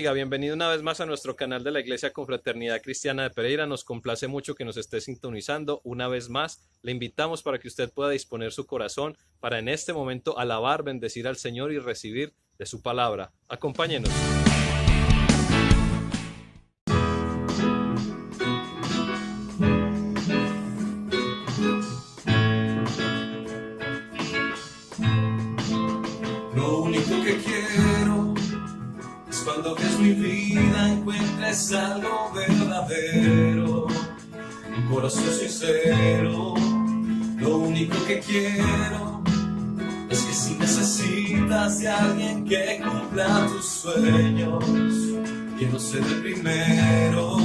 bendiga. Bienvenido una vez más a nuestro canal de la Iglesia Confraternidad Cristiana de Pereira. Nos complace mucho que nos esté sintonizando. Una vez más, le invitamos para que usted pueda disponer su corazón para en este momento alabar, bendecir al Señor y recibir de su palabra. Acompáñenos. Lo único que quiero es cuando ves mi vida encuentres algo verdadero, un corazón sincero. Lo único que quiero es que si necesitas de alguien que cumpla tus sueños, quiero ser el primero.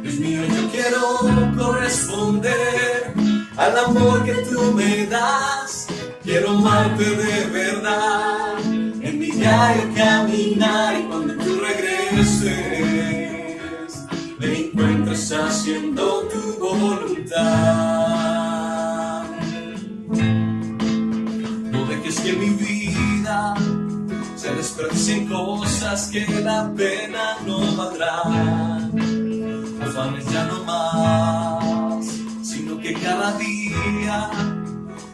Dios mío, yo quiero corresponder al amor que tú me das. Quiero amarte de verdad, en mi diario caminar, y cuando tú regreses, me encuentres haciendo tu voluntad. No dejes que mi vida se desperdicie en cosas que la pena no valdrán. Afanes ya no más, sino que cada día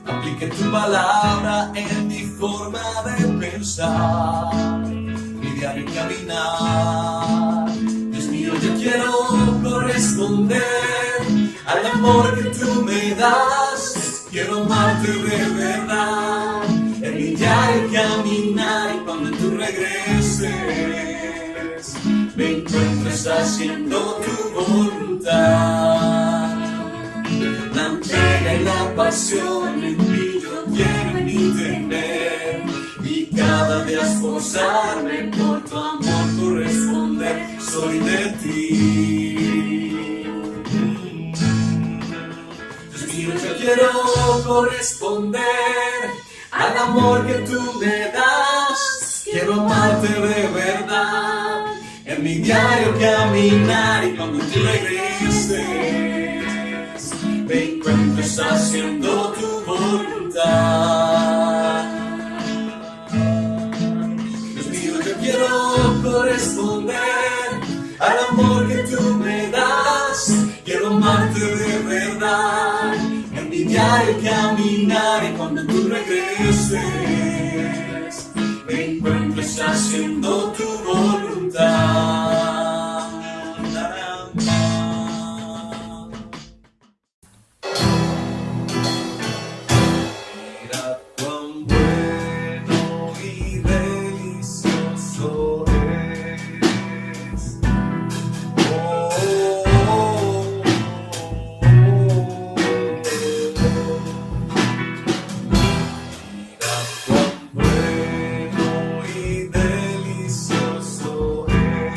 aplique tu palabra en mi forma de pensar, mi diario caminar. Dios mío, yo quiero corresponder al amor que tú me das. Quiero amarte de verdad, en mi diario caminar, y cuando tú regreses, me encuentres haciendo tu voluntad. La entrega y la pasión en mí yo quiero en mí tener, y cada día esforzarme por tu amor corresponder. Soy de ti. Dios mío, yo quiero corresponder al amor que tú me das. Quiero amarte de verdad, en mi diario caminar, y cuando tú regreses, me encuentres haciendo tu voluntad. Dios mío, yo quiero corresponder al amor que tú me das. Quiero amarte de verdad, en mi diario caminar, y cuando tú regreses, me encuentres haciendo tu voluntad. Delicioso es.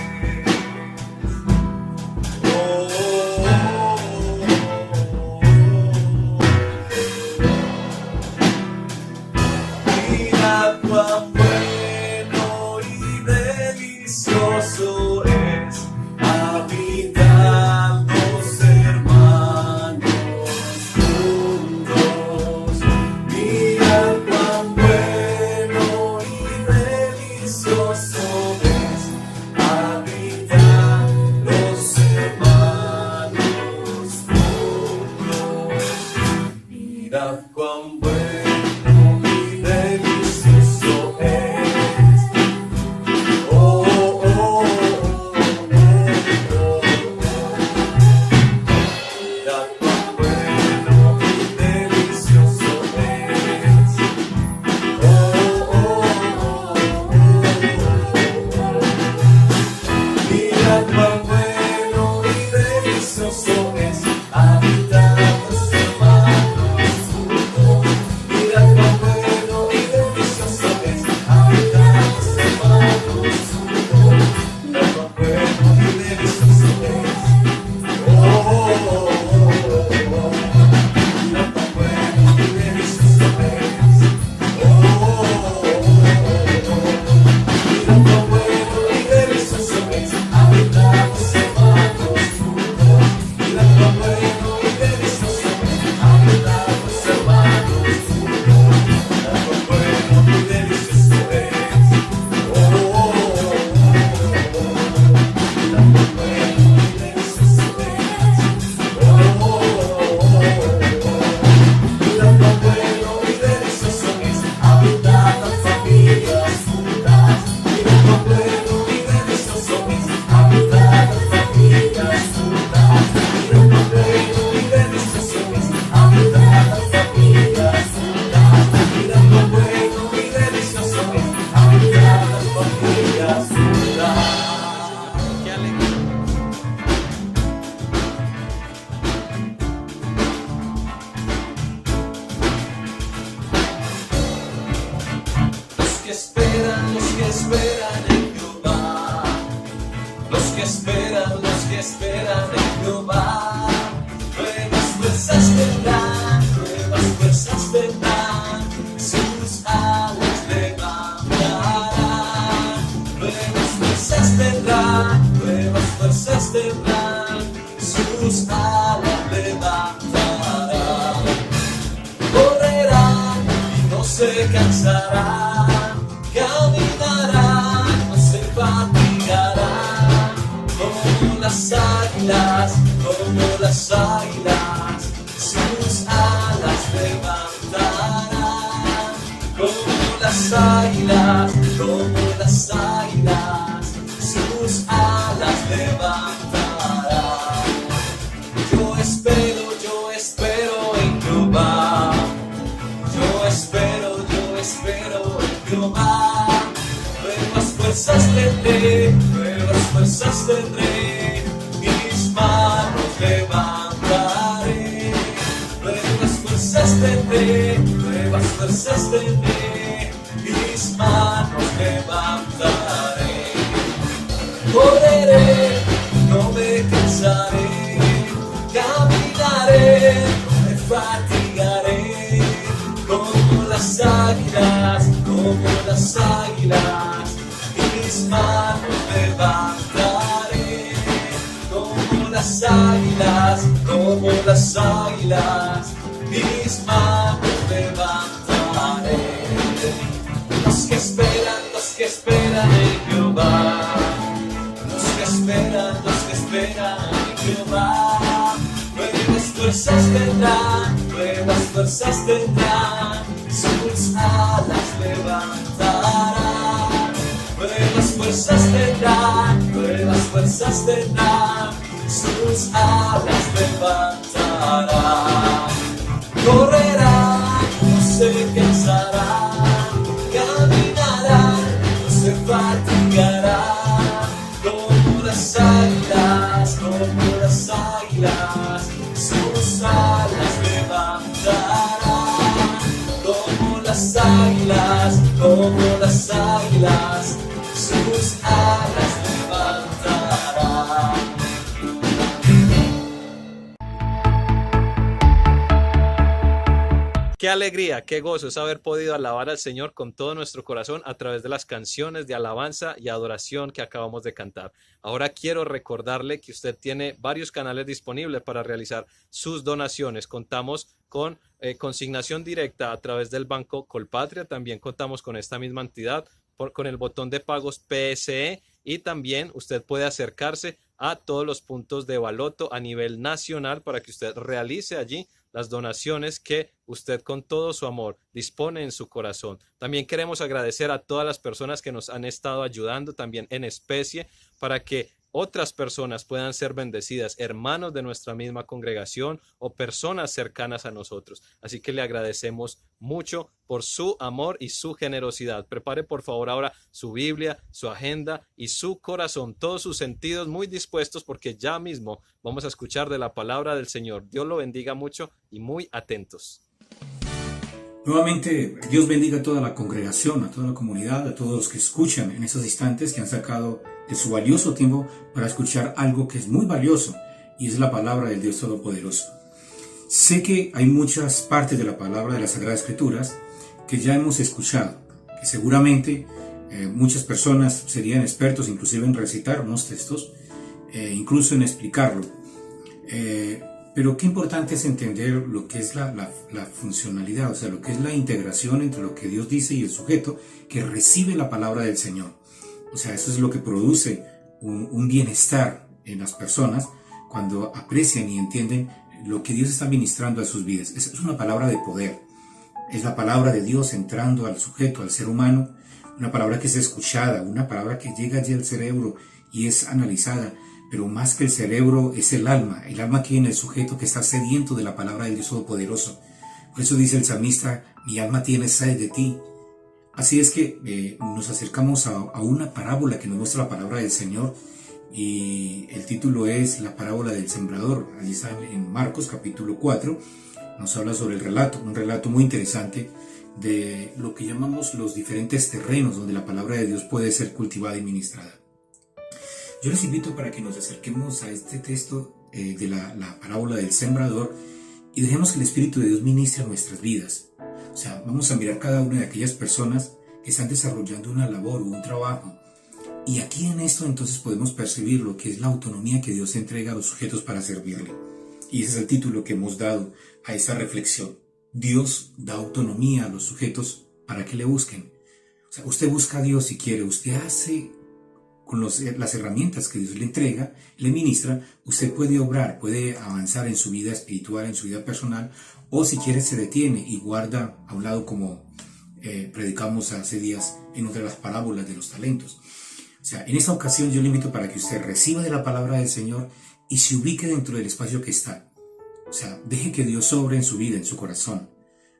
fuerzas tendrán, nuevas fuerzas tendrán, sus alas levantarán. Nuevas fuerzas tendrán, nuevas fuerzas tendrán, sus alas levantarán. Correrán y no se cansarán, caminarán, no se fatigarán, como las águilas, sus alas levantarán, como las águilas, sus alas levantarán. Yo espero en Jehová. Yo espero en Jehová. Nuevas fuerzas tendré, mis manos levantaré. Nuevas fuerzas tendré, mis manos levantaré. Correré, no me cansaré, caminaré, no me fatigaré, como las águilas, mis manos levantaré, como las águilas, mis manos levantaré. Los que esperan en Jehová, los que esperan en Jehová, nuevas fuerzas tendrán, sus alas levantarán. Nuevas fuerzas tendrán, sus alas levantarán. Correrán, no se cansarán, caminarán, no se fatigarán, como las águilas, sus alas levantarán, como las águilas, sus alas levantarán. Qué alegría, qué gozo es haber podido alabar al Señor con todo nuestro corazón a través de las canciones de alabanza y adoración que acabamos de cantar. Ahora quiero recordarle que usted tiene varios canales disponibles para realizar sus donaciones. Contamos con consignación directa a través del Banco Colpatria. También contamos con esta misma entidad con el botón de pagos PSE, y también usted puede acercarse a todos los puntos de Baloto a nivel nacional para que usted realice allí las donaciones que usted con todo su amor dispone en su corazón. También queremos agradecer a todas las personas que nos han estado ayudando también en especie para que otras personas puedan ser bendecidas, hermanos de nuestra misma congregación o personas cercanas a nosotros. Así que le agradecemos mucho por su amor y su generosidad. Prepare por favor ahora su Biblia, su agenda y su corazón, todos sus sentidos muy dispuestos, porque ya mismo vamos a escuchar de la palabra del Señor. Dios lo bendiga mucho y muy atentos. Nuevamente, Dios bendiga a toda la congregación, a toda la comunidad, a todos los que escuchan en esos instantes, que han sacado de su valioso tiempo para escuchar algo que es muy valioso, y es la palabra del Dios Todopoderoso. Sé que hay muchas partes de la palabra de las Sagradas Escrituras que ya hemos escuchado, que seguramente muchas personas serían expertos inclusive en recitar unos textos, incluso en explicarlo. Pero qué importante es entender lo que es la funcionalidad, o sea, lo que es la integración entre lo que Dios dice y el sujeto que recibe la palabra del Señor. O sea, eso es lo que produce un bienestar en las personas cuando aprecian y entienden lo que Dios está ministrando a sus vidas. Es una palabra de poder. Es la palabra de Dios entrando al sujeto, al ser humano, una palabra que es escuchada, una palabra que llega allí al cerebro y es analizada. Pero más que el cerebro es el alma que en el sujeto que está sediento de la palabra del Dios Todopoderoso. Por eso dice el salmista: mi alma tiene sed de ti. Así es que nos acercamos a una parábola que nos muestra la palabra del Señor, y el título es la parábola del sembrador. Allí está en Marcos capítulo 4, nos habla sobre el relato, un relato muy interesante de lo que llamamos los diferentes terrenos donde la palabra de Dios puede ser cultivada y ministrada. Yo les invito para que nos acerquemos a este texto de la parábola del sembrador, y dejemos que el Espíritu de Dios ministre a nuestras vidas. O sea, vamos a mirar cada una de aquellas personas que están desarrollando una labor o un trabajo. Y aquí en esto entonces podemos percibir lo que es la autonomía que Dios entrega a los sujetos para servirle. Y ese es el título que hemos dado a esta reflexión. Dios da autonomía a los sujetos para que le busquen. O sea, usted busca a Dios si quiere, usted hace con las herramientas que Dios le entrega, le ministra, usted puede obrar, puede avanzar en su vida espiritual, en su vida personal, o si quiere se detiene y guarda a un lado, como predicamos hace días en otra de las parábolas de los talentos. O sea, en esta ocasión yo le invito para que usted reciba de la palabra del Señor y se ubique dentro del espacio que está. O sea, deje que Dios obre en su vida, en su corazón.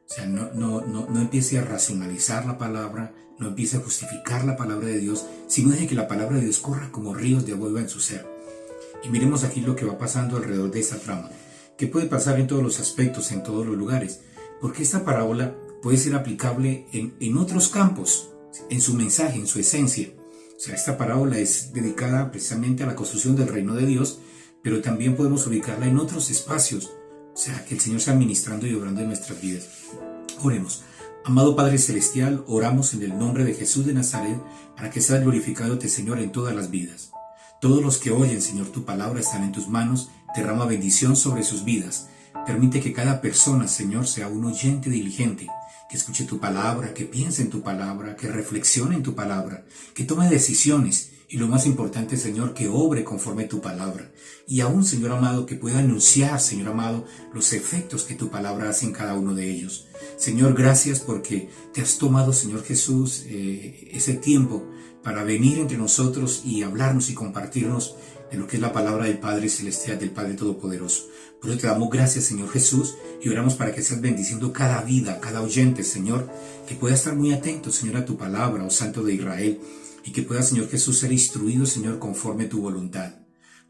O sea, no empiece a racionalizar la palabra, no empiece a justificar la palabra de Dios, sino deje que la palabra de Dios corra como ríos de agua en su ser. Y miremos aquí lo que va pasando alrededor de esta trama, que puede pasar en todos los aspectos, en todos los lugares, porque esta parábola puede ser aplicable en otros campos, en su mensaje, en su esencia. O sea, esta parábola es dedicada precisamente a la construcción del reino de Dios, pero también podemos ubicarla en otros espacios. O sea, que el Señor sea ministrando y obrando en nuestras vidas. Oremos. Amado Padre Celestial, oramos en el nombre de Jesús de Nazaret para que sea glorificado, Señor, en todas las vidas. Todos los que oyen, Señor, tu palabra están en tus manos. Derrama bendición sobre sus vidas. Permite que cada persona, Señor, sea un oyente diligente, que escuche tu palabra, que piense en tu palabra, que reflexione en tu palabra, que tome decisiones y lo más importante, Señor, que obre conforme a tu palabra. Y aún, Señor amado, que pueda anunciar, Señor amado, los efectos que tu palabra hace en cada uno de ellos. Señor, gracias porque te has tomado, Señor Jesús, ese tiempo para venir entre nosotros y hablarnos y compartirnos de lo que es la palabra del Padre Celestial, del Padre Todopoderoso. Por eso te damos gracias, Señor Jesús, y oramos para que seas bendiciendo cada vida, cada oyente, Señor, que pueda estar muy atento, Señor, a tu palabra, oh Santo de Israel, y que pueda, Señor Jesús, ser instruido, Señor, conforme a tu voluntad.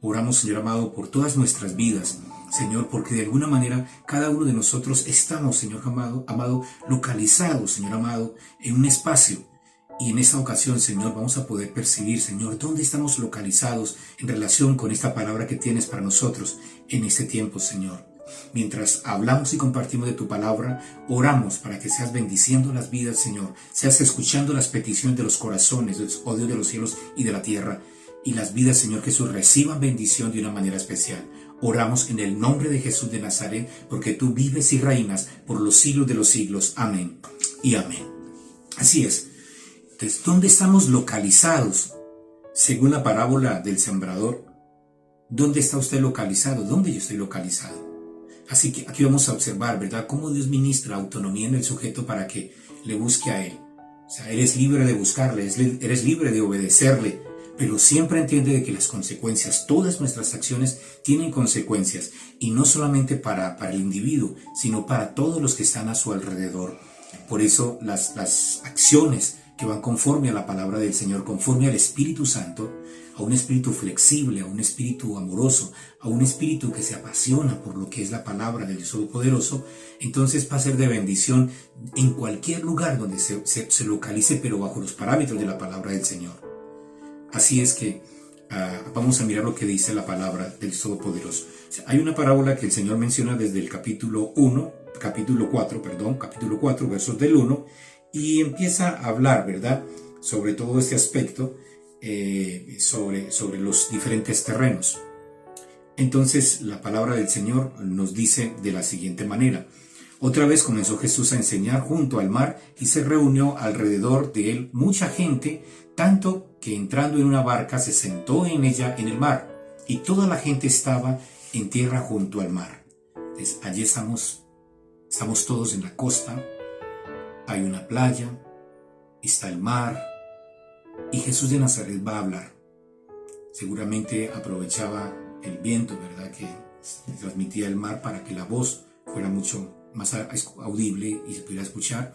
Oramos, Señor amado, por todas nuestras vidas, Señor, porque de alguna manera cada uno de nosotros estamos, Señor amado, localizados, Señor amado, en un espacio. Y en esta ocasión, Señor, vamos a poder percibir, Señor, dónde estamos localizados en relación con esta palabra que tienes para nosotros en este tiempo, Señor. Mientras hablamos y compartimos de tu palabra, oramos para que seas bendiciendo las vidas, Señor, seas escuchando las peticiones de los corazones, oh Dios de los cielos y de la tierra, y las vidas, Señor Jesús, reciban bendición de una manera especial. Oramos en el nombre de Jesús de Nazaret, porque tú vives y reinas por los siglos de los siglos. Amén y amén. Así es. Entonces, ¿dónde estamos localizados? Según la parábola del sembrador, ¿dónde está usted localizado? ¿Dónde yo estoy localizado? Así que aquí vamos a observar, ¿verdad?, cómo Dios ministra autonomía en el sujeto para que le busque a Él. O sea, eres libre de buscarle, eres libre de obedecerle, pero siempre entiende de que las consecuencias, todas nuestras acciones tienen consecuencias, y no solamente para el individuo, sino para todos los que están a su alrededor. Por eso las acciones que van conforme a la palabra del Señor, conforme al Espíritu Santo, a un espíritu flexible, a un espíritu amoroso, a un espíritu que se apasiona por lo que es la palabra del Dios Todopoderoso, entonces va a ser de bendición en cualquier lugar donde se localice, pero bajo los parámetros de la palabra del Señor. Así es que vamos a mirar lo que dice la palabra del Dios Todopoderoso. O sea, hay una parábola que el Señor menciona desde el capítulo 4, versos del 1, y empieza a hablar, ¿verdad?, sobre todo este aspecto, sobre los diferentes terrenos. Entonces la palabra del Señor nos dice de la siguiente manera: otra vez comenzó Jesús a enseñar junto al mar, y se reunió alrededor de él mucha gente, tanto que entrando en una barca se sentó en ella en el mar, y toda la gente estaba en tierra junto al mar. Entonces, allí estamos todos en la costa, hay una playa, está el mar, y Jesús de Nazaret va a hablar. Seguramente aprovechaba el viento, ¿verdad?, que transmitía el mar para que la voz fuera mucho más audible y se pudiera escuchar.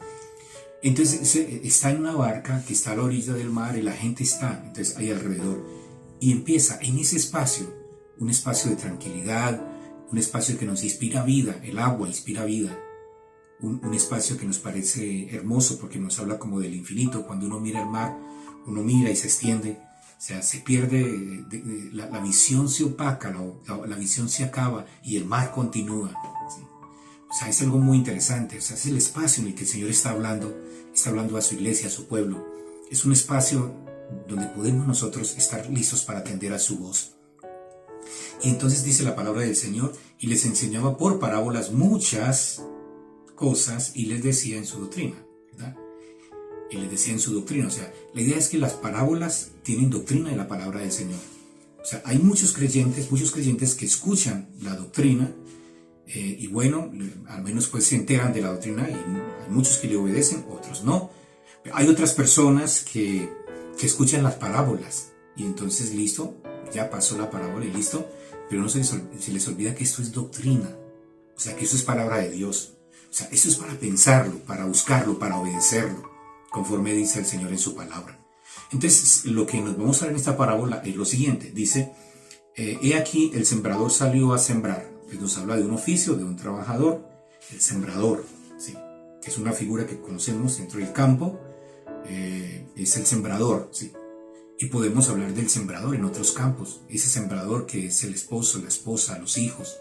Entonces está en una barca que está a la orilla del mar, y la gente está entonces ahí alrededor, y empieza en ese espacio, un espacio de tranquilidad, un espacio que nos inspira vida. El agua inspira vida. Un espacio que nos parece hermoso porque nos habla como del infinito. Cuando uno mira el mar, uno mira y se extiende, o sea, se pierde, la visión se opaca, la visión se acaba y el mar continúa, ¿sí? O sea, es algo muy interesante. O sea, es el espacio en el que el Señor está hablando a su iglesia, a su pueblo. Es un espacio donde podemos nosotros estar listos para atender a su voz. Y entonces dice la palabra del Señor, y les enseñaba por parábolas muchas cosas y les decía en su doctrina, ¿verdad? Y les decía en su doctrina, o sea, la idea es que las parábolas tienen doctrina de la palabra del Señor. O sea, hay muchos creyentes que escuchan la doctrina y bueno, al menos pues se enteran de la doctrina y hay muchos que le obedecen, otros no. Hay otras personas que escuchan las parábolas y entonces listo, ya pasó la parábola y listo, pero no se les olvida que esto es doctrina, o sea, que eso es palabra de Dios. O sea, eso es para pensarlo, para buscarlo, para obedecerlo, conforme dice el Señor en su palabra. Entonces, lo que nos vamos a ver en esta parábola es lo siguiente. Dice, he aquí el sembrador salió a sembrar. Pues nos habla de un oficio, de un trabajador, el sembrador, ¿sí? Que es una figura que conocemos dentro del campo, es el sembrador, ¿sí? Y podemos hablar del sembrador en otros campos, ese sembrador que es el esposo, la esposa, los hijos,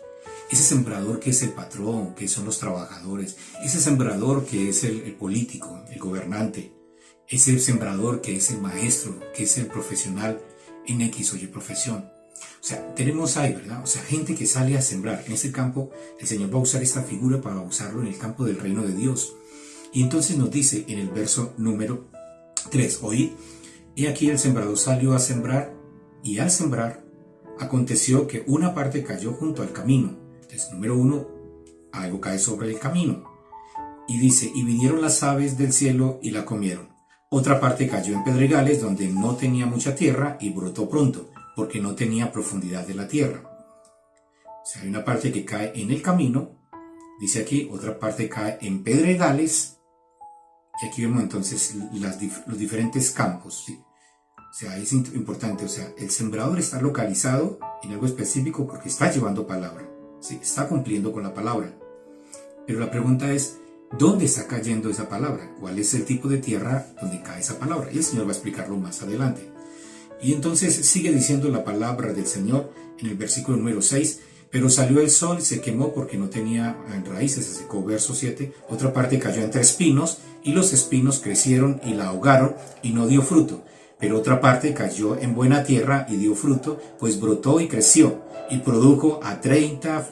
ese sembrador que es el patrón, que son los trabajadores, ese sembrador que es el político, el gobernante, ese sembrador que es el maestro, que es el profesional en X o Y profesión. O sea, tenemos ahí, ¿verdad? O sea, gente que sale a sembrar. En ese campo, el Señor va a usar esta figura para usarlo en el campo del reino de Dios. Y entonces nos dice en el verso número 3, oíd, he aquí el sembrador salió a sembrar, y al sembrar, aconteció que una parte cayó junto al camino. Entonces, número 1, algo cae sobre el camino. Y dice, y vinieron las aves del cielo y la comieron. Otra parte cayó en pedregales donde no tenía mucha tierra y brotó pronto, porque no tenía profundidad de la tierra. O sea, hay una parte que cae en el camino, dice aquí, otra parte cae en pedregales, y aquí vemos entonces los diferentes campos, ¿sí? O sea, es importante, o sea, el sembrador está localizado en algo específico porque está llevando palabra, ¿sí? Está cumpliendo con la palabra. Pero la pregunta es, ¿dónde está cayendo esa palabra? ¿Cuál es el tipo de tierra donde cae esa palabra? Y el Señor va a explicarlo más adelante. Y entonces sigue diciendo la palabra del Señor en el versículo número 6, pero salió el sol y se quemó porque no tenía raíces, se secó. Verso 7, otra parte cayó entre espinos y los espinos crecieron y la ahogaron y no dio fruto. Pero otra parte cayó en buena tierra y dio fruto, pues brotó y creció y produjo a 30,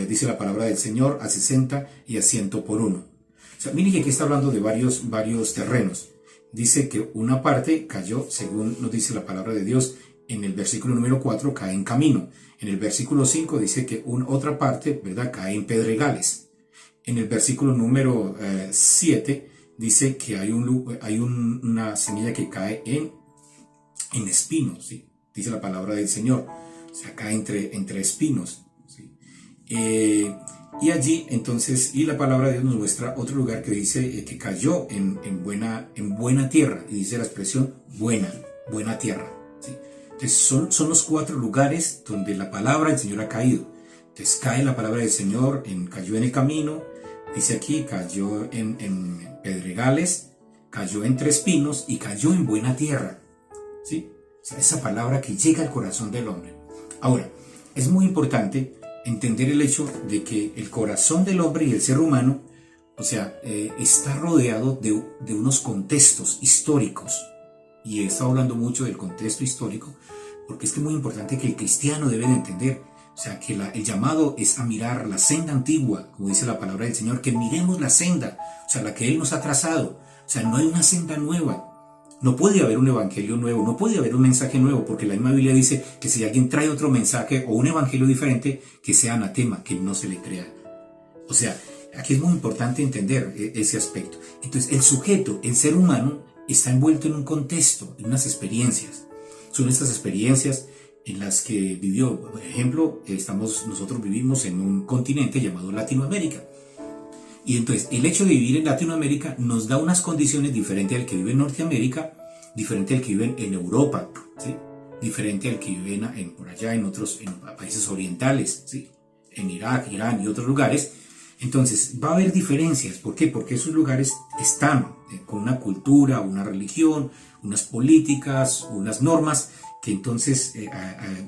dice la palabra del Señor, a 60 y a 100 por uno. O sea, miren que aquí está hablando de varios terrenos. Dice que una parte cayó, según nos dice la palabra de Dios, en el versículo número 4 cae en camino. En el versículo 5 dice que otra parte, ¿verdad?, cae en pedregales. En el versículo número 7 dice que hay una semilla que cae en espinos, ¿sí? Dice la palabra del Señor. O sea, cae entre espinos, ¿sí? Y allí entonces, y la palabra de Dios nos muestra otro lugar que dice que cayó en buena tierra, y dice la expresión buena tierra, ¿sí? Entonces son los 4 lugares donde la palabra del Señor ha caído. Entonces cae la palabra del Señor, cayó en el camino, dice aquí, cayó en pedregales, cayó entre espinos y cayó en buena tierra, ¿sí? O sea, esa palabra que llega al corazón del hombre. Ahora, es muy importante entender el hecho de que el corazón del hombre y el ser humano, o sea, está rodeado de unos contextos históricos. Y he estado hablando mucho del contexto histórico, porque es que es muy importante que el cristiano debe de entender, o sea, que el llamado es a mirar la senda antigua, como dice la palabra del Señor, que miremos la senda, o sea, la que Él nos ha trazado. O sea, no hay una senda nueva. No puede haber un evangelio nuevo, no puede haber un mensaje nuevo, porque la misma Biblia dice que si alguien trae otro mensaje o un evangelio diferente, que sea anatema, que no se le crea. O sea, aquí es muy importante entender ese aspecto. Entonces, el sujeto, el ser humano, está envuelto en un contexto, en unas experiencias. Son estas experiencias en las que vivió, por ejemplo, nosotros vivimos en un continente llamado Latinoamérica. Y entonces el hecho de vivir en Latinoamérica nos da unas condiciones diferentes al que vive en Norteamérica, diferente al que vive en Europa, ¿sí? Diferente al que vive por allá en países orientales, ¿sí? En Irak, Irán y otros lugares. Entonces va a haber diferencias. ¿Por qué? Porque esos lugares están con una cultura, una religión, unas políticas, unas normas que entonces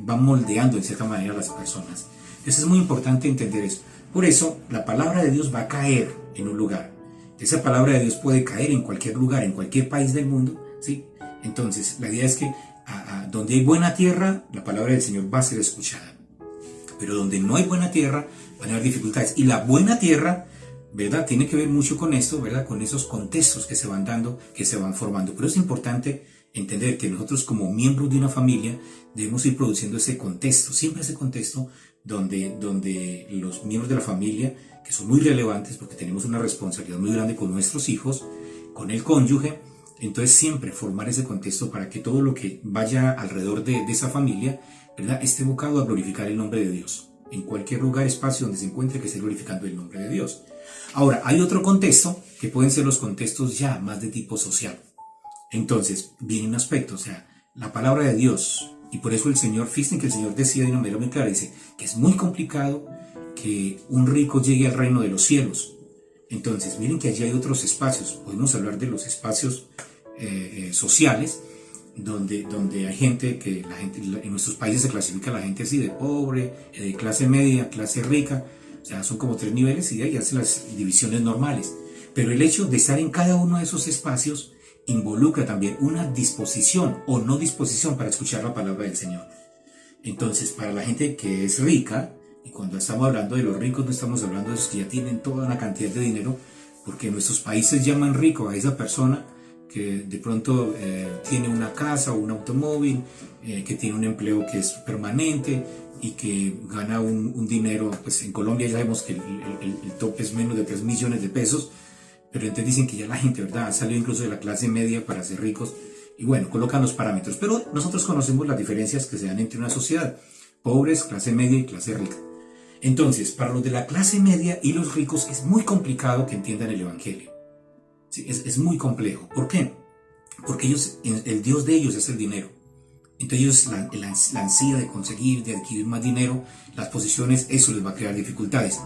van moldeando en cierta manera a las personas. Entonces es muy importante entender eso. Por eso la palabra de Dios va a caer en un lugar. Esa palabra de Dios puede caer en cualquier lugar, en cualquier país del mundo, ¿sí? Entonces la idea es que donde hay buena tierra, la palabra del Señor va a ser escuchada. Pero donde no hay buena tierra, van a haber dificultades. Y la buena tierra, ¿verdad?, tiene que ver mucho con esto, ¿verdad?, con esos contextos que se van dando, que se van formando. Pero es importante entender que nosotros como miembros de una familia debemos ir produciendo ese contexto, siempre ese contexto donde los miembros de la familia, que son muy relevantes porque tenemos una responsabilidad muy grande con nuestros hijos, con el cónyuge, entonces siempre formar ese contexto para que todo lo que vaya alrededor de esa familia, ¿verdad?, esté evocado a glorificar el nombre de Dios. En cualquier lugar, espacio donde se encuentre, que esté glorificando el nombre de Dios. Ahora, hay otro contexto que pueden ser los contextos ya más de tipo social. Entonces, viene un aspecto, o sea, la palabra de Dios, y por eso el Señor, fíjense que el Señor decía de una manera muy clara, dice que es muy complicado que un rico llegue al reino de los cielos. Entonces, miren que allí hay otros espacios, podemos hablar de los espacios sociales, donde hay gente que en nuestros países se clasifica la gente así, de pobre, de clase media, clase rica, o sea, son como 3 niveles y de ahí hacen las divisiones normales. Pero el hecho de estar en cada uno de esos espacios involucra también una disposición o no disposición para escuchar la palabra del Señor. Entonces, para la gente que es rica, y cuando estamos hablando de los ricos no estamos hablando de los que ya tienen toda una cantidad de dinero, porque en nuestros países llaman rico a esa persona que de pronto tiene una casa o un automóvil, que tiene un empleo que es permanente y que gana un dinero, pues en Colombia ya sabemos que el tope es menos de 3 millones de pesos, pero entonces dicen que ya la gente, ¿verdad?, ha salido incluso de la clase media para ser ricos, y bueno, colocan los parámetros, pero nosotros conocemos las diferencias que se dan entre una sociedad, pobres, clase media y clase rica. Entonces, para los de la clase media y los ricos es muy complicado que entiendan el evangelio. Sí, es muy complejo. ¿Por qué? Porque ellos, el Dios de ellos es el dinero. Entonces ellos, la ansia de conseguir, de adquirir más dinero, las posiciones, eso les va a crear dificultades.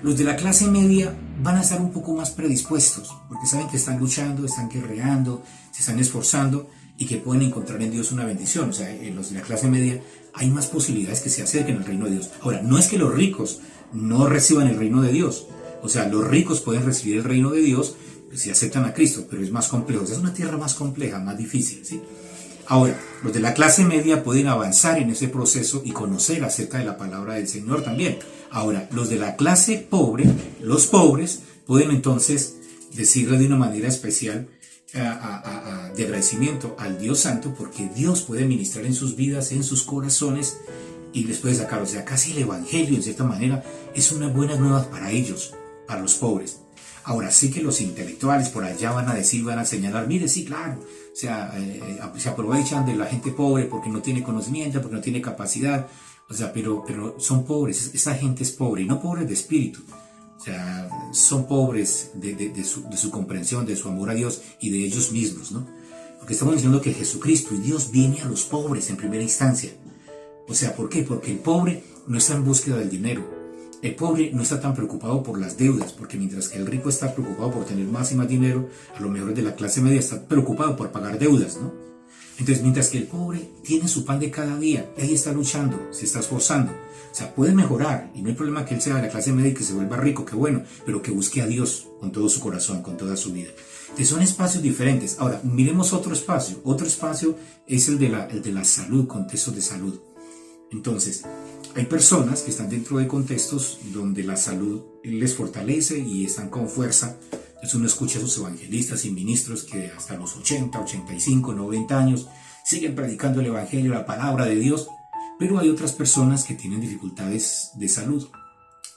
Los de la clase media van a estar un poco más predispuestos, porque saben que están luchando, están guerreando, se están esforzando y que pueden encontrar en Dios una bendición. O sea, en los de la clase media hay más posibilidades que se acerquen al reino de Dios. Ahora, no es que los ricos no reciban el reino de Dios. O sea, los ricos pueden recibir el reino de Dios si aceptan a Cristo, pero es más complejo. O sea, es una tierra más compleja, más difícil, ¿sí? Ahora, los de la clase media pueden avanzar en ese proceso y conocer acerca de la palabra del Señor también. Ahora, los de la clase pobre, los pobres, pueden entonces decirle de una manera especial de agradecimiento al Dios Santo, porque Dios puede ministrar en sus vidas, en sus corazones, y les puede sacar. O sea, casi el evangelio, en cierta manera, es una buena nueva para ellos, para los pobres. Ahora sí que los intelectuales por allá van a decir, van a señalar, mire, sí, claro, o sea, se aprovechan de la gente pobre porque no tiene conocimiento, porque no tiene capacidad, o sea, pero son pobres, esa gente es pobre, y no pobres de espíritu, o sea, son pobres de su comprensión, de su amor a Dios y de ellos mismos, ¿no? Porque estamos diciendo que Jesucristo y Dios viene a los pobres en primera instancia. O sea, ¿por qué? Porque el pobre no está en búsqueda del dinero. El pobre no está tan preocupado por las deudas, porque mientras que el rico está preocupado por tener más y más dinero, a lo mejor el de la clase media está preocupado por pagar deudas, ¿no? Entonces, mientras que el pobre tiene su pan de cada día, ahí está luchando, se está esforzando. O sea, puede mejorar, y no hay problema que él sea de la clase media y que se vuelva rico, qué bueno, pero que busque a Dios con todo su corazón, con toda su vida. Entonces, son espacios diferentes. Ahora, miremos otro espacio. Otro espacio es el de la salud, contextos de salud. Entonces, hay personas que están dentro de contextos donde la salud les fortalece y están con fuerza. Entonces uno escucha a sus evangelistas y ministros que hasta los 80, 85, 90 años siguen predicando el evangelio, la palabra de Dios, pero hay otras personas que tienen dificultades de salud.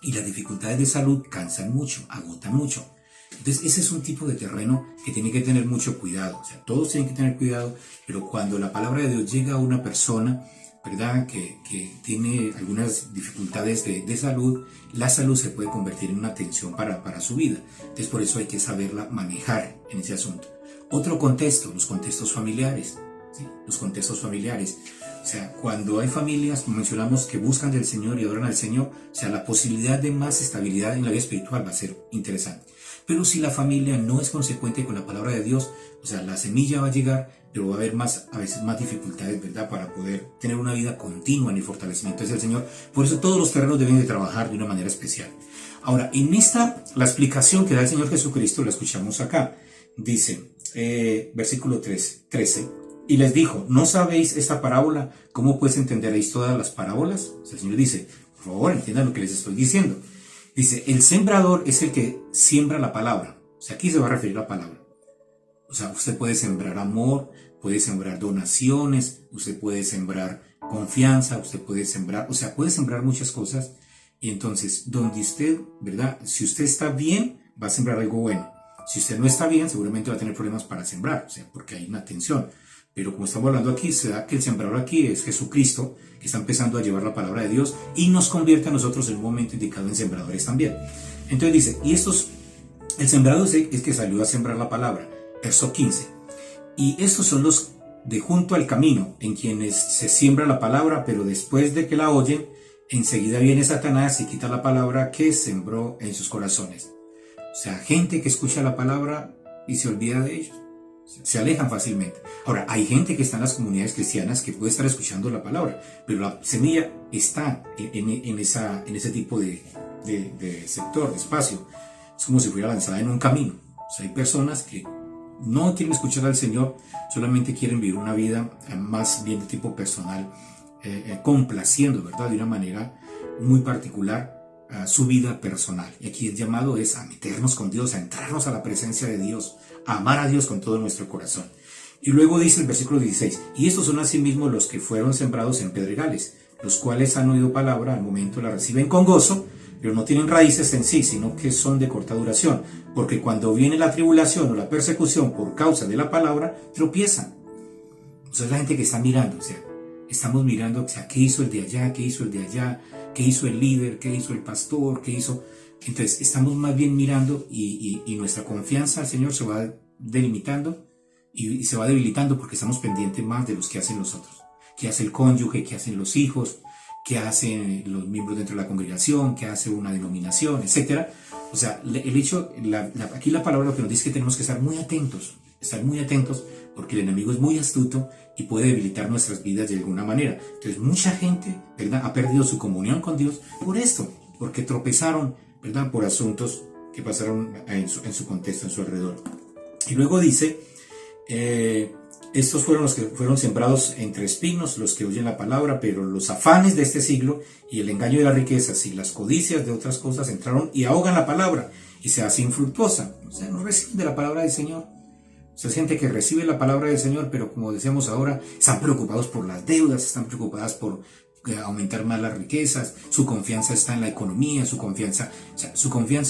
Y las dificultades de salud cansan mucho, agotan mucho. Entonces ese es un tipo de terreno que tiene que tener mucho cuidado. O sea, todos tienen que tener cuidado, pero cuando la palabra de Dios llega a una persona, ¿verdad?, que tiene algunas dificultades de salud, la salud se puede convertir en una tensión para su vida. Entonces por eso hay que saberla manejar en ese asunto. Otro contexto, los contextos familiares, ¿sí? Los contextos familiares. O sea, cuando hay familias, como mencionamos, que buscan del Señor y adoran al Señor, o sea, la posibilidad de más estabilidad en la vida espiritual va a ser interesante. Pero si la familia no es consecuente con la palabra de Dios, o sea, la semilla va a llegar, pero va a haber a veces más dificultades, ¿verdad? Para poder tener una vida continua en el fortalecimiento del Señor. Por eso todos los terrenos deben de trabajar de una manera especial. Ahora, la explicación que da el Señor Jesucristo, la escuchamos acá. Dice, versículo 13, y les dijo, ¿no sabéis esta parábola? ¿Cómo pues entenderéis todas las parábolas? O sea, el Señor dice, por favor, entiendan lo que les estoy diciendo. Dice, el sembrador es el que siembra la palabra. O sea, aquí se va a referir a la palabra. O sea, usted puede sembrar amor, puede sembrar donaciones, usted puede sembrar confianza, usted puede sembrar, o sea, puede sembrar muchas cosas. Y entonces, donde usted, ¿verdad? Si usted está bien, va a sembrar algo bueno. Si usted no está bien, seguramente va a tener problemas para sembrar, o sea, porque hay una tensión. Pero como estamos hablando aquí, se da que el sembrador aquí es Jesucristo, que está empezando a llevar la palabra de Dios y nos convierte a nosotros en un momento indicado en sembradores también. Entonces dice, el sembrador es que salió a sembrar la palabra, verso 15. Y estos son los de junto al camino, en quienes se siembra la palabra, pero después de que la oyen, enseguida viene Satanás y quita la palabra que sembró en sus corazones. O sea, gente que escucha la palabra y se olvida de ellos. Se alejan fácilmente. Ahora, hay gente que está en las comunidades cristianas que puede estar escuchando la palabra, pero la semilla está en ese tipo de sector, de espacio. Es como si fuera lanzada en un camino. O sea, hay personas que no quieren escuchar al Señor, solamente quieren vivir una vida más bien de tipo personal, complaciendo, ¿verdad? De una manera muy particular su vida personal. Y aquí el llamado es a meternos con Dios, a entrarnos a la presencia de Dios, a amar a Dios con todo nuestro corazón. Y luego dice el versículo 16, y estos son asimismo los que fueron sembrados en pedregales, los cuales han oído palabra, al momento la reciben con gozo, pero no tienen raíces en sí, sino que son de corta duración, porque cuando viene la tribulación o la persecución por causa de la palabra, tropiezan. O sea, es la gente que está mirando, o sea, estamos mirando, o sea, ¿qué hizo el de allá? ¿Qué hizo el de allá? ¿Qué hizo el líder? ¿Qué hizo el pastor? ¿Qué hizo? Entonces, estamos más bien mirando y nuestra confianza al Señor se va delimitando y se va debilitando porque estamos pendientes más de los que hacen los otros. ¿Qué hace el cónyuge? ¿Qué hacen los hijos? ¿Qué hacen los miembros dentro de la congregación? ¿Qué hace una denominación? Etcétera. O sea, el hecho, aquí la palabra lo que nos dice es que tenemos que estar muy atentos porque el enemigo es muy astuto y puede debilitar nuestras vidas de alguna manera. Entonces mucha gente, ¿verdad?, ha perdido su comunión con Dios por esto, porque tropezaron, ¿verdad?, por asuntos que pasaron en su contexto, en su alrededor. Y luego dice, estos fueron los que fueron sembrados entre espinos, los que oyen la palabra, pero los afanes de este siglo y el engaño de las riquezas y las codicias de otras cosas entraron y ahogan la palabra y se hace infructuosa. O sea, no reciben de la palabra del Señor. O sea, es gente que recibe la palabra del Señor, pero como decíamos ahora, están preocupados por las deudas, están preocupadas por aumentar más las riquezas, su confianza está en la economía, su confianza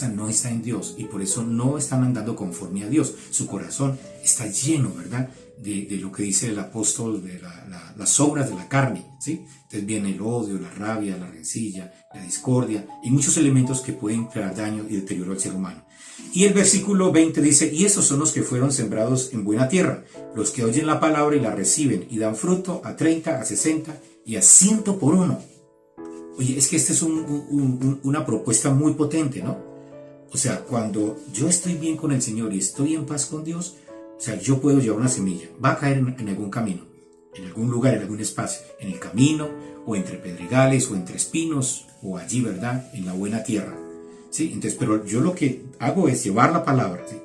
no está en Dios y por eso no están andando conforme a Dios. Su corazón está lleno, ¿verdad?, de lo que dice el apóstol, de las obras de la carne, ¿sí? Entonces viene el odio, la rabia, la rencilla, la discordia y muchos elementos que pueden crear daño y deterioro al ser humano. Y el versículo 20 dice, y estos son los que fueron sembrados en buena tierra, los que oyen la palabra y la reciben y dan fruto a 30, a 60 y a 100 por uno. Oye, es que esta es una propuesta muy potente, ¿no? O sea, cuando yo estoy bien con el Señor y estoy en paz con Dios, o sea, yo puedo llevar una semilla, va a caer en algún camino, en algún lugar, en algún espacio, en el camino, o entre pedregales, o entre espinos, o allí, ¿verdad?, en la buena tierra, ¿sí? Entonces, pero yo lo que hago es llevar la palabra, ¿sí?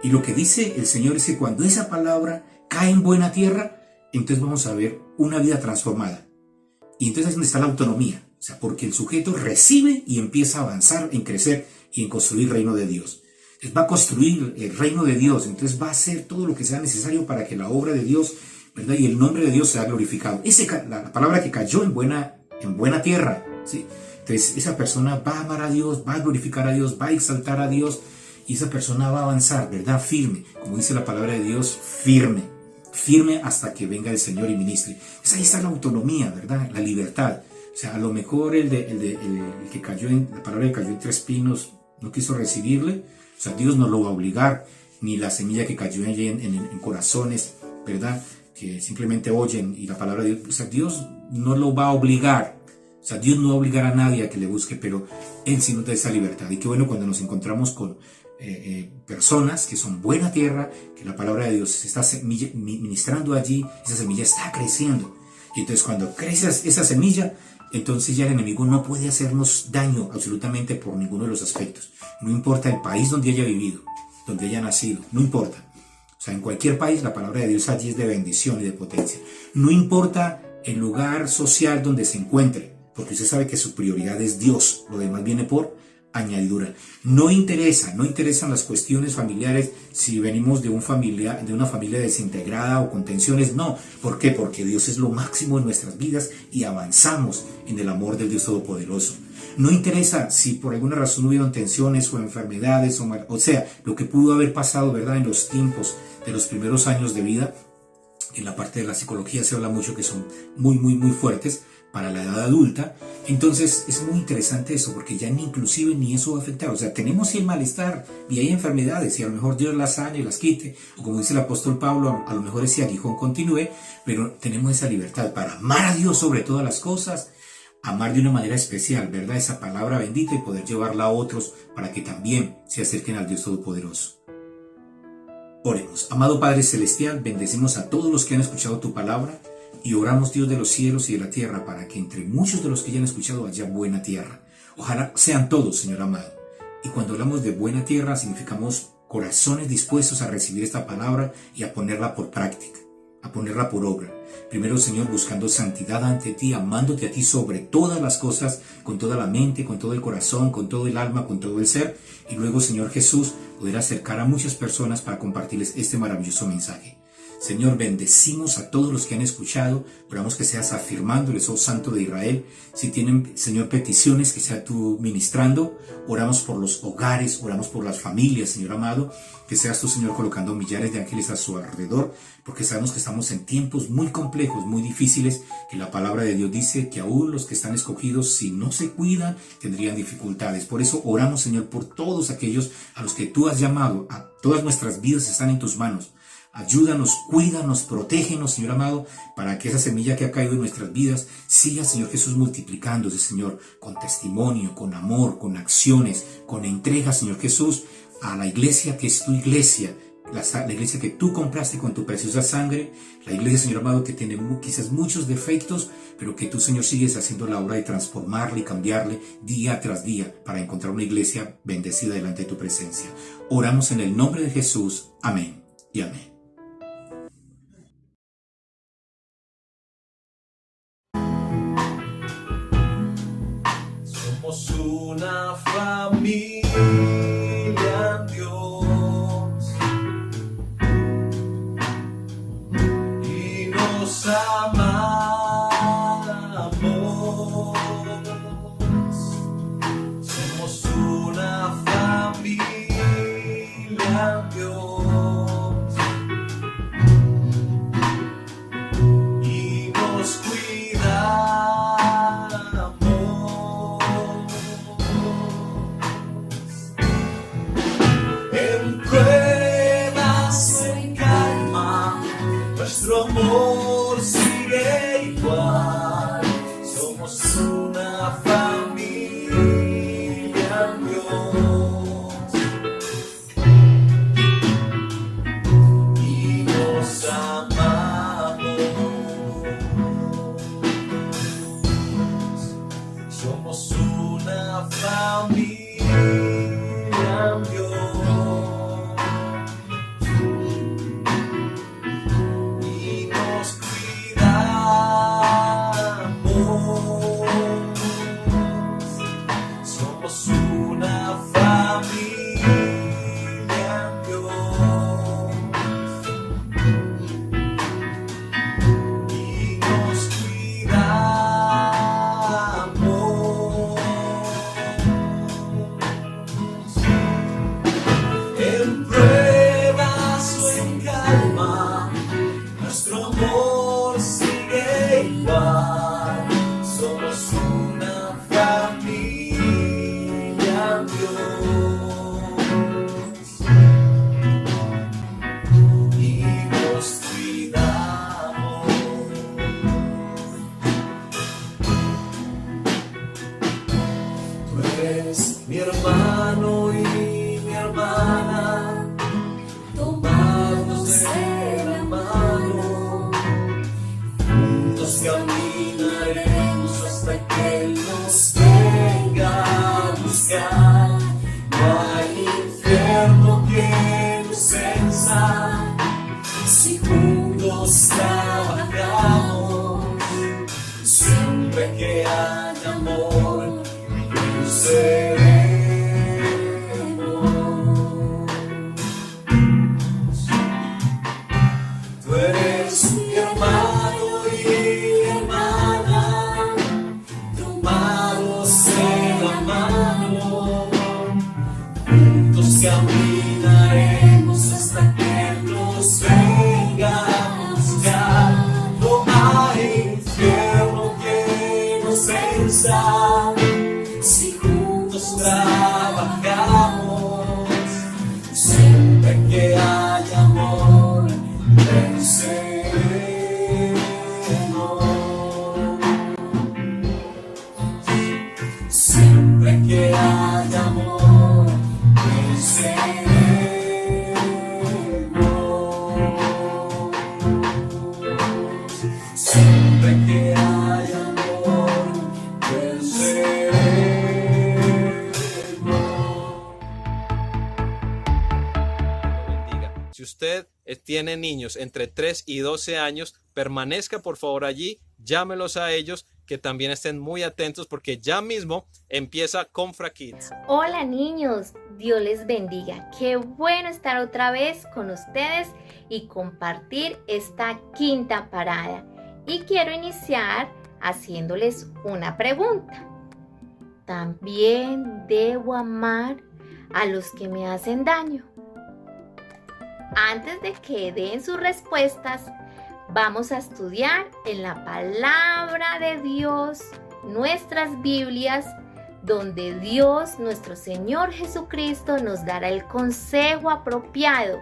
Y lo que dice el Señor es que cuando esa palabra cae en buena tierra, entonces vamos a ver una vida transformada. Y entonces es donde está la autonomía, o sea, porque el sujeto recibe y empieza a avanzar, en crecer y en construir el reino de Dios. Va a construir el reino de Dios, entonces va a hacer todo lo que sea necesario para que la obra de Dios, ¿verdad?, y el nombre de Dios sea glorificado. La palabra que cayó en buena tierra, ¿sí? Entonces esa persona va a amar a Dios, va a glorificar a Dios, va a exaltar a Dios y esa persona va a avanzar, ¿verdad?, firme, como dice la palabra de Dios, firme hasta que venga el Señor y ministre. Entonces ahí está la autonomía, ¿verdad?, la libertad. O sea, a lo mejor el que cayó la palabra que cayó entre espinos no quiso recibirle. O sea, Dios no lo va a obligar, ni la semilla que cayó en corazones, ¿verdad?, que simplemente oyen y la palabra de Dios. O sea, Dios no lo va a obligar. O sea, Dios no va a obligar a nadie a que le busque, pero Él sí nos da esa libertad. Y qué bueno cuando nos encontramos con personas que son buena tierra, que la palabra de Dios se está ministrando allí, esa semilla está creciendo. Y entonces cuando crece esa semilla, entonces ya el enemigo no puede hacernos daño absolutamente por ninguno de los aspectos. No importa el país donde haya vivido, donde haya nacido, no importa. O sea, en cualquier país la palabra de Dios allí es de bendición y de potencia. No importa el lugar social donde se encuentre, porque usted sabe que su prioridad es Dios, lo demás viene por añadidura. No interesan las cuestiones familiares, si venimos de una familia desintegrada o con tensiones, no. ¿Por qué? Porque Dios es lo máximo en nuestras vidas y avanzamos en el amor del Dios Todopoderoso. No interesa si por alguna razón hubieron tensiones o enfermedades, o sea, lo que pudo haber pasado, ¿verdad?, en los tiempos de los primeros años de vida. En la parte de la psicología se habla mucho que son muy fuertes para la edad adulta. Entonces es muy interesante eso, porque ya inclusive ni eso va a afectar. O sea, tenemos el malestar y hay enfermedades y a lo mejor Dios las sane y las quite, o como dice el apóstol Pablo, a lo mejor ese aguijón continúe, pero tenemos esa libertad para amar a Dios sobre todas las cosas, amar de una manera especial, ¿verdad?, esa palabra bendita, y poder llevarla a otros para que también se acerquen al Dios Todopoderoso. Oremos. Amado Padre Celestial, bendecimos a todos los que han escuchado tu palabra y oramos, Dios de los cielos y de la tierra, para que entre muchos de los que ya han escuchado haya buena tierra. Ojalá sean todos, Señor amado. Y cuando hablamos de buena tierra, significamos corazones dispuestos a recibir esta palabra y a ponerla por práctica, a ponerla por obra. Primero, Señor, buscando santidad ante ti, amándote a ti sobre todas las cosas, con toda la mente, con todo el corazón, con todo el alma, con todo el ser. Y luego, Señor Jesús, poder acercar a muchas personas para compartirles este maravilloso mensaje. Señor, bendecimos a todos los que han escuchado. Oramos que seas afirmándoles, oh Santo de Israel. Si tienen, Señor, peticiones, que sea tú ministrando. Oramos por los hogares, oramos por las familias, Señor amado. Que seas tú, Señor, colocando millares de ángeles a su alrededor, porque sabemos que estamos en tiempos muy complejos, muy difíciles, que la palabra de Dios dice que aún los que están escogidos, si no se cuidan, tendrían dificultades. Por eso oramos, Señor, por todos aquellos a los que tú has llamado. A todas nuestras vidas están en tus manos. Ayúdanos, cuídanos, protégenos, Señor amado, para que esa semilla que ha caído en nuestras vidas siga, Señor Jesús, multiplicándose, Señor, con testimonio, con amor, con acciones, con entrega, Señor Jesús, a la iglesia que es tu iglesia, la iglesia que tú compraste con tu preciosa sangre, la iglesia, Señor amado, que tiene quizás muchos defectos, pero que tú, Señor, sigues haciendo la obra de transformarle y cambiarle día tras día para encontrar una iglesia bendecida delante de tu presencia. Oramos en el nombre de Jesús. Amén y amén. Somos una familia, Dios, y nos amamos. Somos una familia, Dios, y nos cuidamos. Nuestro amor sigue igual, somos una familia, Dios, y nos amamos. Somos una familia, Dios. Mi hermano y mi hermana. Tú eres mi hermano y hermana, tomados de la mano, juntos caminaremos hasta que nos vengamos. Ya no hay infierno que nos venza si juntos trabajamos. Siempre que hay amor, venceremos. Siempre que hay amor, venceremos. Siempre que hay amor, venceremos. Bendiga. Si usted tiene niños entre 3 y 12 años, permanezca por favor allí, llámelos a ellos, que también estén muy atentos porque ya mismo empieza Confra Kids. Hola niños, Dios les bendiga. Qué bueno estar otra vez con ustedes y compartir esta quinta parada. Y quiero iniciar haciéndoles una pregunta. ¿También debo amar a los que me hacen daño? Antes de que den sus respuestas, vamos a estudiar en la palabra de Dios, nuestras Biblias, donde Dios, nuestro Señor Jesucristo, nos dará el consejo apropiado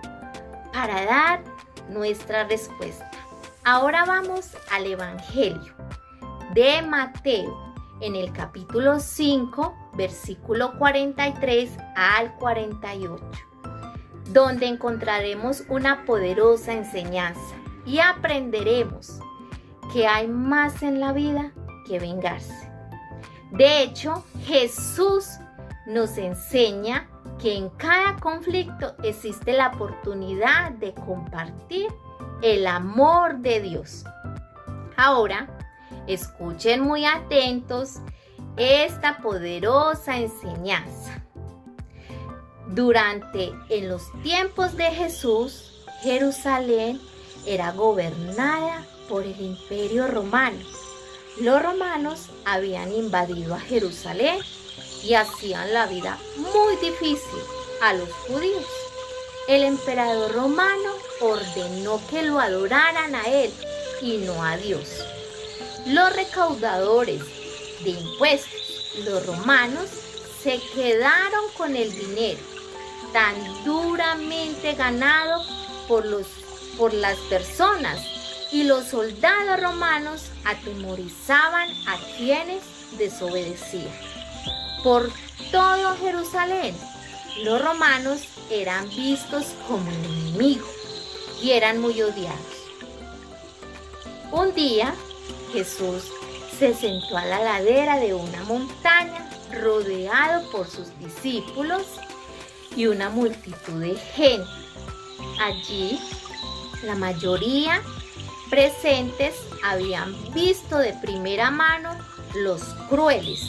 para dar nuestra respuesta. Ahora vamos al Evangelio de Mateo, en el capítulo 5, versículo 43 al 48, donde encontraremos una poderosa enseñanza y aprenderemos que hay más en la vida que vengarse. De hecho, Jesús nos enseña que en cada conflicto existe la oportunidad de compartir el amor de Dios. Ahora, escuchen muy atentos esta poderosa enseñanza. En los tiempos de Jesús, Jerusalén era gobernada por el Imperio Romano. Los romanos habían invadido a Jerusalén y hacían la vida muy difícil a los judíos. El emperador romano ordenó que lo adoraran a él y no a Dios. Los recaudadores de impuestos, los romanos, se quedaron con el dinero tan duramente ganado por las personas, y los soldados romanos atemorizaban a quienes desobedecían. Por todo Jerusalén, los romanos eran vistos como enemigos y eran muy odiados. Un día, Jesús se sentó a la ladera de una montaña, rodeado por sus discípulos y una multitud de gente. Allí, la mayoría presentes habían visto de primera mano los crueles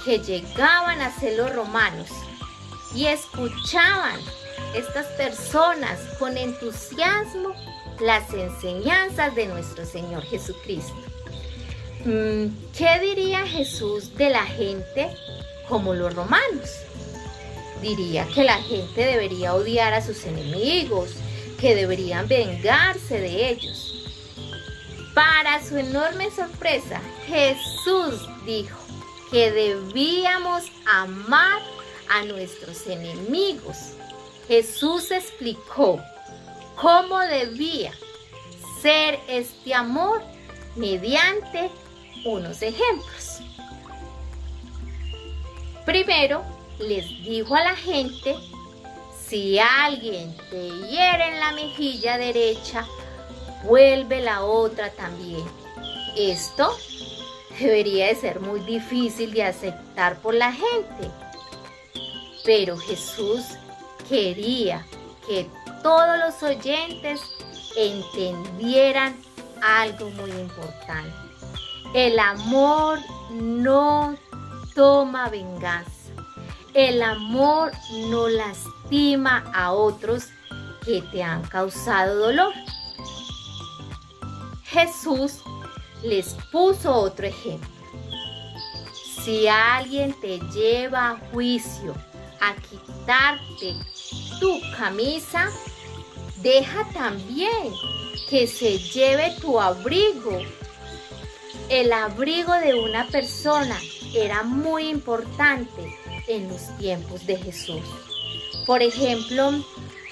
que llegaban a ser los romanos y escuchaban estas personas con entusiasmo las enseñanzas de nuestro Señor Jesucristo. ¿Qué diría Jesús de la gente como los romanos? Diría que la gente debería odiar a sus enemigos, que deberían vengarse de ellos. Para su enorme sorpresa, Jesús dijo que debíamos amar a nuestros enemigos. Jesús explicó cómo debía ser este amor mediante unos ejemplos. Primero, les dijo a la gente: si alguien te hiere en la mejilla derecha, vuelve la otra también. Esto debería de ser muy difícil de aceptar por la gente, pero Jesús quería que todos los oyentes entendieran algo muy importante. El amor no toma venganza. El amor no lastima a otros que te han causado dolor. Jesús les puso otro ejemplo. Si alguien te lleva a juicio a quitarte tu camisa, deja también que se lleve tu abrigo. El abrigo de una persona era muy importante en los tiempos de Jesús. Por ejemplo,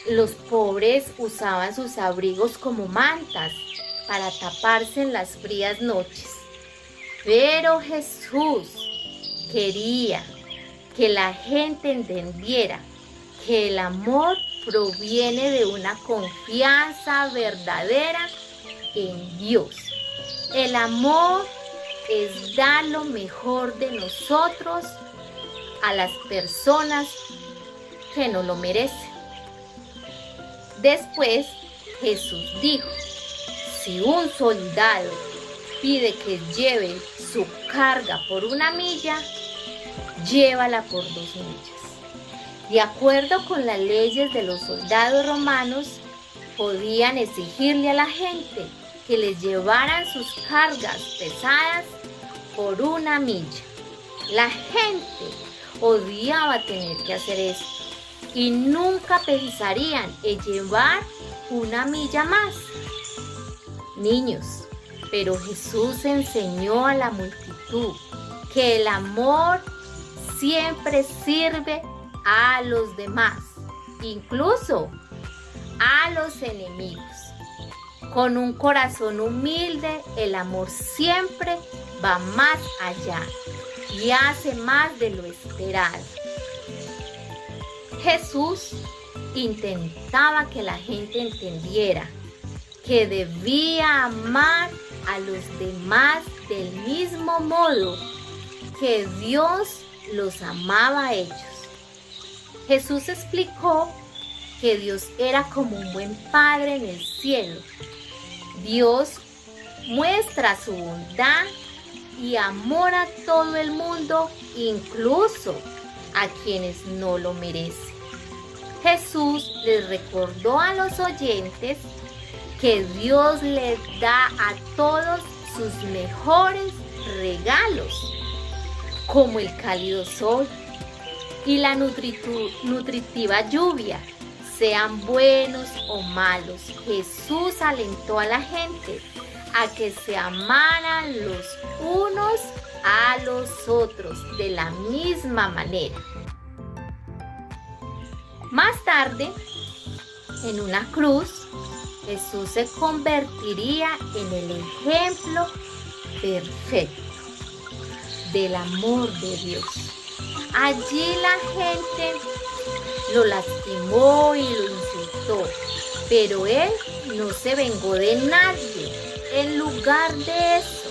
los pobres usaban sus abrigos como mantas para taparse en las frías noches. Pero Jesús quería que la gente entendiera que el amor proviene de una confianza verdadera en Dios. El amor es dar lo mejor de nosotros a las personas que no lo merecen. Después Jesús dijo: si un soldado pide que lleve su carga por 1 milla, llévala por 2 millas. De acuerdo con las leyes de los soldados romanos, podían exigirle a la gente que les llevaran sus cargas pesadas por 1 milla. La gente odiaba tener que hacer esto y nunca pensarían en llevar 1 milla más. Niños, pero Jesús enseñó a la multitud que el amor siempre sirve a los demás, incluso a los enemigos. Con un corazón humilde, el amor siempre va más allá y hace más de lo esperado. Jesús intentaba que la gente entendiera que debía amar a los demás del mismo modo que Dios los amaba a ellos. Jesús explicó que Dios era como un buen padre en el cielo. Dios muestra su bondad y amor a todo el mundo, incluso a quienes no lo merecen. Jesús les recordó a los oyentes que Dios les da a todos sus mejores regalos, como el cálido sol y la nutritiva lluvia. Sean buenos o malos, Jesús alentó a la gente a que se amaran los unos a los otros de la misma manera. Más tarde, en una cruz, Jesús se convertiría en el ejemplo perfecto del amor de Dios. Allí la gente lo lastimó y lo insultó, pero Él no se vengó de nadie. En lugar de eso,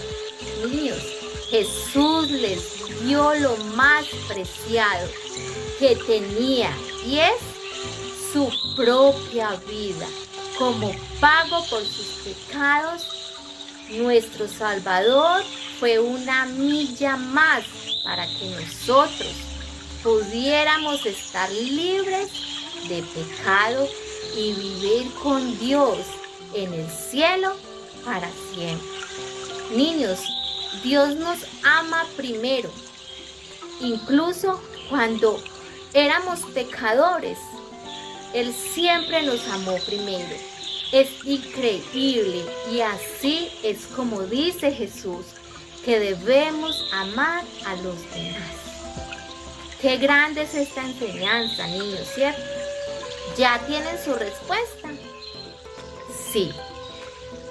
niños, Jesús les dio lo más preciado que tenía, y es su propia vida. Como pago por sus pecados, nuestro Salvador fue 1 milla más para que nosotros pudiéramos estar libres de pecado y vivir con Dios en el cielo para siempre. Niños, Dios nos ama primero, incluso cuando éramos pecadores. Él siempre nos amó primero. Es increíble, y así es como dice Jesús, que debemos amar a los demás. Qué grande es esta enseñanza, niños, ¿cierto? ¿Ya tienen su respuesta? Sí,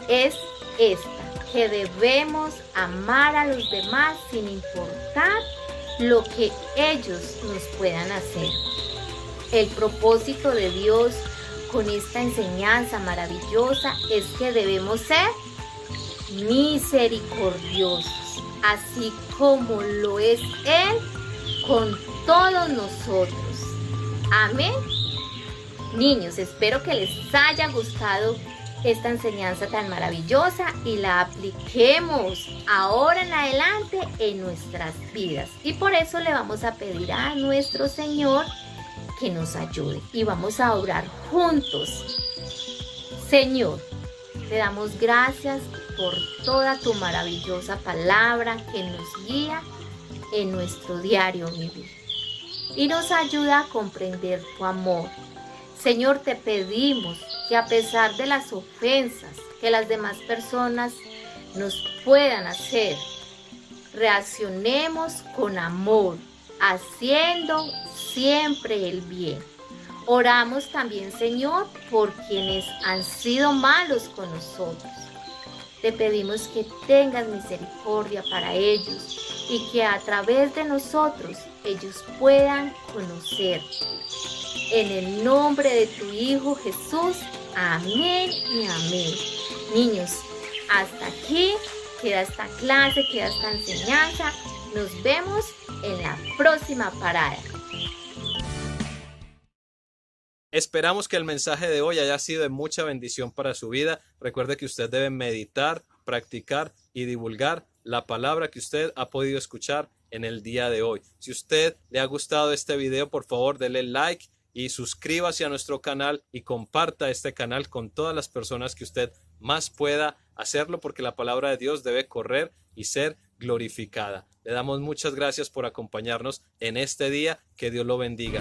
es esta, que debemos amar a los demás sin importar lo que ellos nos puedan hacer. El propósito de Dios con esta enseñanza maravillosa es que debemos ser misericordiosos, así como lo es Él con todos nosotros. Amén. Niños, espero que les haya gustado esta enseñanza tan maravillosa y la apliquemos ahora en adelante en nuestras vidas. Y por eso le vamos a pedir a nuestro Señor que nos ayude y vamos a orar juntos. Señor, te damos gracias por toda tu maravillosa palabra que nos guía en nuestro diario vivir y nos ayuda a comprender tu amor. Señor, te pedimos que a pesar de las ofensas que las demás personas nos puedan hacer, reaccionemos con amor, haciendo siempre el bien. Oramos también, Señor, por quienes han sido malos con nosotros. Te pedimos que tengas misericordia para ellos y que a través de nosotros ellos puedan conocerte. En el nombre de tu Hijo Jesús, amén y amén. Niños, hasta aquí queda esta clase, queda esta enseñanza. Nos vemos en la próxima parada. Esperamos que el mensaje de hoy haya sido de mucha bendición para su vida. Recuerde que usted debe meditar, practicar y divulgar la palabra que usted ha podido escuchar en el día de hoy. Si usted le ha gustado este video, por favor, dele like y suscríbase a nuestro canal y comparta este canal con todas las personas que usted más pueda hacerlo, porque la palabra de Dios debe correr y ser glorificada. Le damos muchas gracias por acompañarnos en este día. Que Dios lo bendiga.